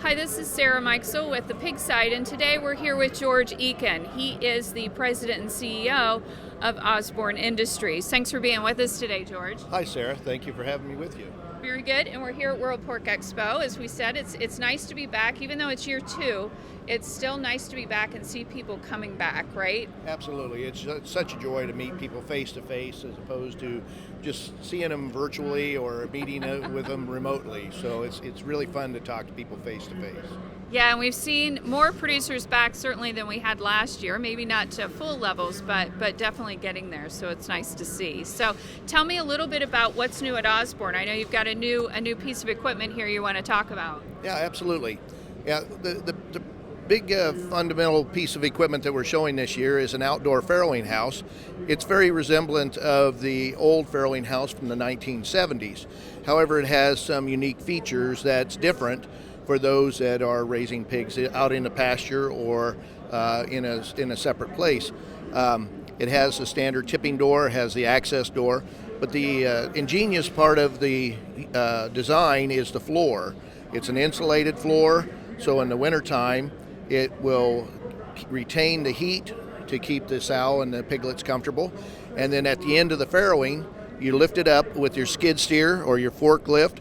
Hi, this is Sarah Mikesell with the Pig Side, and today we're here with George Eakin. He is the president and CEO of Osborne Industries. Thanks for being with us today, George. Hi, Sarah. Thank you for having me with you. Very good, and we're here at World Pork Expo. As we said, it's nice to be back. Even though it's year two, it's still nice to be back and see people coming back, right? Absolutely. It's such a joy to meet people face to face as opposed to just seeing them virtually or meeting with them remotely. So it's really fun to talk to people face to face. Yeah, and we've seen more producers back certainly than we had last year. Maybe not to full levels, but definitely getting there. So it's nice to see. So tell me a little bit about what's new at Osborne. I know you've got a new piece of equipment here you want to talk about. Yeah, absolutely. Yeah, the big fundamental piece of equipment that we're showing this year is an outdoor farrowing house. It's very resemblant of the old farrowing house from the 1970s. However, it has some unique features that's different for those that are raising pigs out in the pasture or in a separate place. It has a standard tipping door, has the access door, but the ingenious part of the design is the floor. It's an insulated floor, so in the wintertime it will retain the heat to keep the sow and the piglets comfortable. And then at the end of the farrowing, you lift it up with your skid steer or your forklift.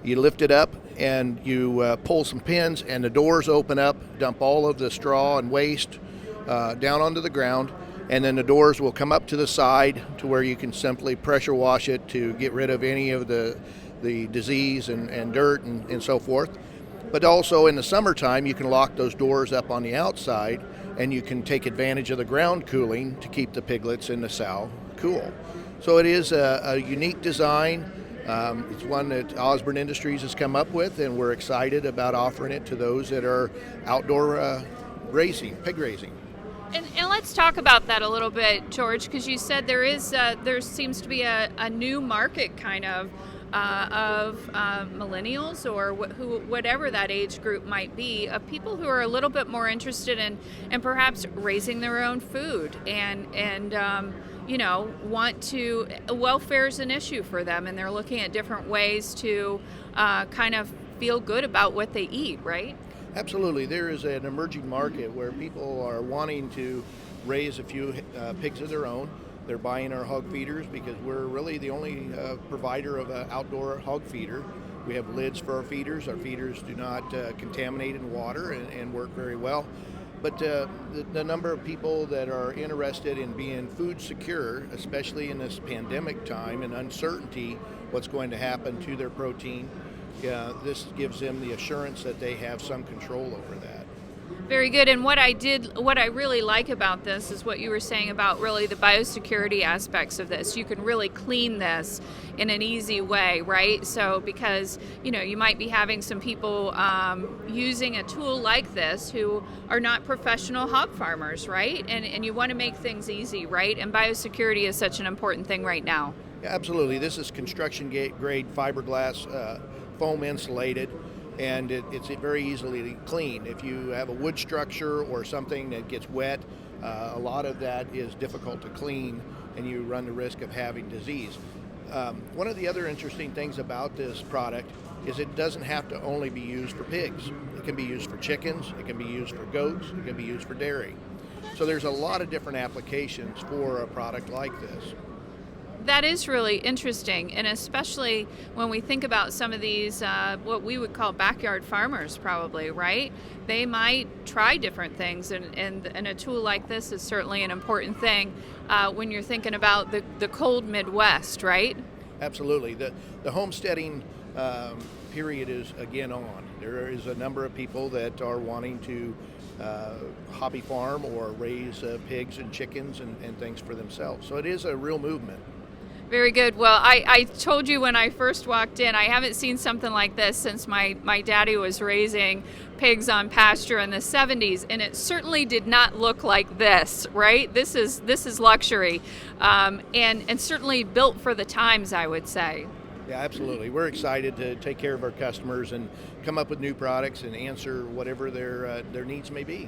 You lift it up and you pull some pins and the doors open up, dump all of the straw and waste down onto the ground, and then the doors will come up to the side to where you can simply pressure wash it to get rid of any of the disease and dirt and so forth. But also in the summertime, you can lock those doors up on the outside and you can take advantage of the ground cooling to keep the piglets and the sow cool. So it is a unique design. It's one that Osborne Industries has come up with, and we're excited about offering it to those that are outdoor pig raising. And let's talk about that a little bit, George, because you said there seems to be a new market kind of millennials or whatever that age group might be, of people who are a little bit more interested in perhaps raising their own food and want to, welfare is an issue for them, and they're looking at different ways to kind of feel good about what they eat, right? Absolutely. There is an emerging market where people are wanting to raise a few pigs of their own. They're buying our hog feeders because we're really the only provider of an outdoor hog feeder. We have lids for our feeders. Our feeders do not contaminate in water and work very well. But the number of people that are interested in being food secure, especially in this pandemic time and uncertainty what's going to happen to their protein, this gives them the assurance that they have some control over that. Very good. And what I really like about this is what you were saying about really the biosecurity aspects of this. You can really clean this in an easy way, right? So because, you might be having some people using a tool like this who are not professional hog farmers, right? And you want to make things easy, right? And biosecurity is such an important thing right now. Yeah, absolutely. This is construction grade fiberglass foam insulated. And it's very easily clean. If you have a wood structure or something that gets wet, a lot of that is difficult to clean, and you run the risk of having disease. One of the other interesting things about this product is it doesn't have to only be used for pigs. It can be used for chickens, it can be used for goats, it can be used for dairy. So there's a lot of different applications for a product like this. That is really interesting, and especially when we think about some of these, what we would call backyard farmers probably, right? They might try different things, and a tool like this is certainly an important thing when you're thinking about the cold Midwest, right? Absolutely. The homesteading period is again on. There is a number of people that are wanting to hobby farm or raise pigs and chickens and things for themselves. So it is a real movement. Very good. Well, I told you when I first walked in, I haven't seen something like this since my daddy was raising pigs on pasture in the 70s, and it certainly did not look like this, right? This is luxury, and certainly built for the times, I would say. Yeah, absolutely. We're excited to take care of our customers and come up with new products and answer whatever their needs may be.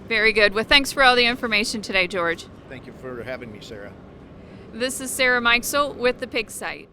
Very good. Well, thanks for all the information today, George. Thank you for having me, Sarah. This is Sarah Mikesell with the Pig Site.